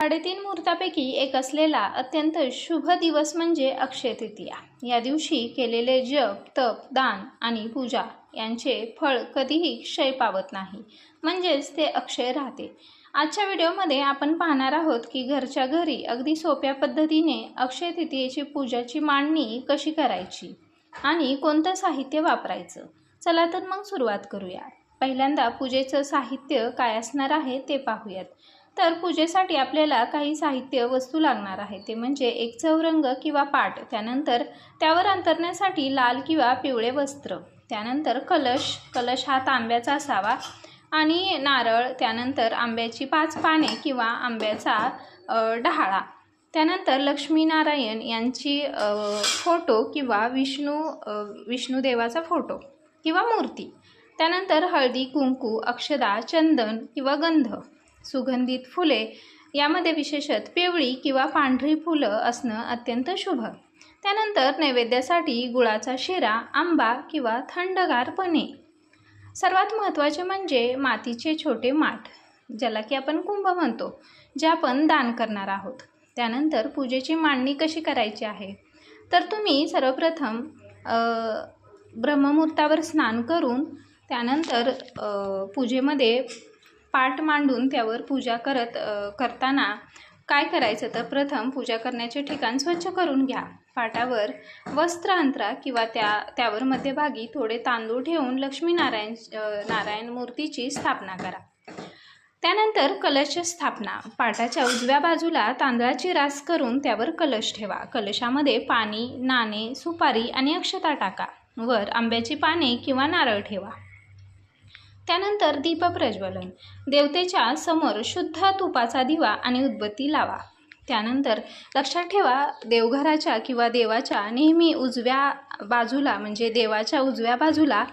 3.5 मुहूर्तापैकी एक असलेला अत्यंत शुभ दिवस म्हणजे अक्षय तृतीया। या दिवशी केलेले जप, तप, दान आणि पूजा यांचे फळ कधीही क्षय पावत नाही, म्हणजेच ते अक्षय राहते। आजच्या व्हिडिओमध्ये आपण पाहणार आहोत की घरच्या घरी अगदी सोप्या पद्धतीने अक्षय तृतीयेची पूजाची मांडणी कशी करायची आणि कोणतं साहित्य वापरायचं। चला तर मग सुरुवात करूया। पहिल्यांदा पूजेचं साहित्य काय असणार आहे ते पाहूयात। तर पूजेसाठी आपल्याला काही साहित्य वस्तू लागणार आहे, ते म्हणजे एक चौरंग किंवा पाट, त्यानंतर त्यावर अंतरण्यासाठी लाल किंवा पिवळे वस्त्र, त्यानंतर कलश हा तांब्याचा असावा आणि नारळ, त्यानंतर आंब्याची 5 पाने किंवा आंब्याचा डहाळा, त्यानंतर लक्ष्मीनारायण यांची फोटो किंवा विष्णुदेवाचा फोटो किंवा मूर्ती, त्यानंतर हळदी, कुंकू, अक्षदा, चंदन किंवा गंध, सुगंधित फुले, यामध्ये विशेषतः पिवळी किंवा पांढरी फुलं असणं अत्यंत शुभ। त्यानंतर नैवेद्यासाठी गुळाचा शिरा, आंबा किंवा थंडगार पने। सर्वात महत्त्वाचे म्हणजे मातीचे छोटे माठ, ज्याला की आपण कुंभ म्हणतो, जे आपण दान करणार आहोत। त्यानंतर पूजेची मांडणी कशी करायची आहे, तर तुम्ही सर्वप्रथम ब्रह्ममुहूर्तावर स्नान करून त्यानंतर पूजेमध्ये पाट मांडून त्यावर पूजा करताना काय करायचं, तर प्रथम पूजा करण्याचे ठिकाण स्वच्छ करून घ्या। पाटावर वस्त्र अंतरा किंवा त्यावर मध्यभागी थोडे तांदूळ ठेवून लक्ष्मीनारायण मूर्तीची स्थापना करा। त्यानंतर कलश स्थापना, पाटाच्या उजव्या बाजूला तांदळाची रास करून त्यावर कलश ठेवा। कलशामध्ये पाणी, नाणे, सुपारी आणि अक्षता टाका। वर आंब्याची पाने किंवा नारळ ठेवा। त्यानंतर दीप प्रज्वलन, देवतेच्या समोर शुद्ध तुपाचा दिवा आणि उदबत्ती लावा। त्यानंतर लक्षात ठेवा, देवघराच्या किंवा देवाच्या नेहमी उजव्या बाजूला, म्हणजे देवाच्या उजव्या बाजूला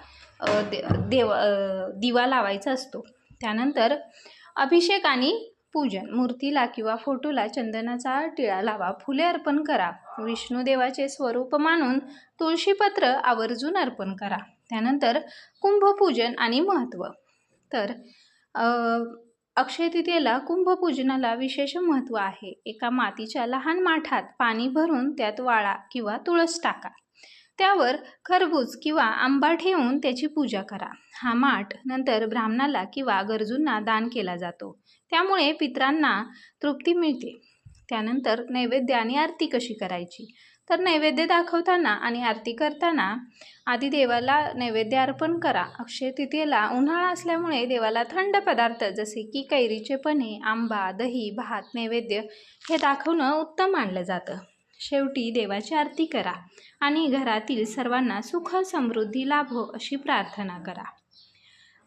दिवा लावायचा असतो। त्यानंतर अभिषेक आणि पूजन, मूर्तीला किंवा फोटोला चंदनाचा टिळा लावा, फुले अर्पण करा, विष्णुदेवाचे स्वरूप मानून तुळशीपत्र आवर्जून अर्पण करा। त्यानंतर कुंभपूजन आणि महत्त्व, तर अक्षय तृतीयेला कुंभपूजनाला विशेष महत्त्व आहे। एका मातीच्या लहान माठात पाणी भरून त्यात वाळा किंवा तुळस टाका, त्यावर खरबूज किंवा आंबा ठेवून त्याची पूजा करा। हा माठ नंतर ब्राह्मणाला किंवा गरजूंना दान केला जातो, त्यामुळे पितरांना तृप्ती मिळते। त्यानंतर नैवेद्य आणि आरती कशी करायची, तर नैवेद्य दाखवताना आणि आरती करताना आधी देवाला नैवेद्य अर्पण करा। अक्षय तृतीयेला उन्हाळा असल्यामुळे देवाला थंड पदार्थ जसे की कैरीचे पन्हे, आंबा, दही, भात नैवेद्य हे दाखवणं उत्तम मानलं जातं। शेवटी देवाची आरती करा आणि घरातील सर्वांना सुख समृद्धी लाभो अशी प्रार्थना करा।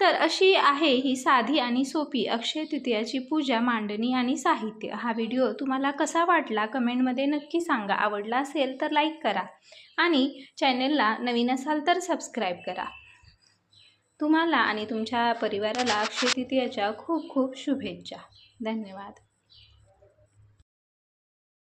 तर अशी आहे ही साधी आणि सोपी अक्षय तृतीयाची पूजा मांडणी आणि साहित्य। हा व्हिडिओ तुम्हाला कसा वाटला कमेंटमध्ये नक्की सांगा। आवडला असेल तर लाईक करा आणि चॅनलला नवीन असाल तर सबस्क्राईब करा। तुम्हाला आणि तुमच्या परिवाराला अक्षय तृतीयाच्या खूप खूप शुभेच्छा। धन्यवाद।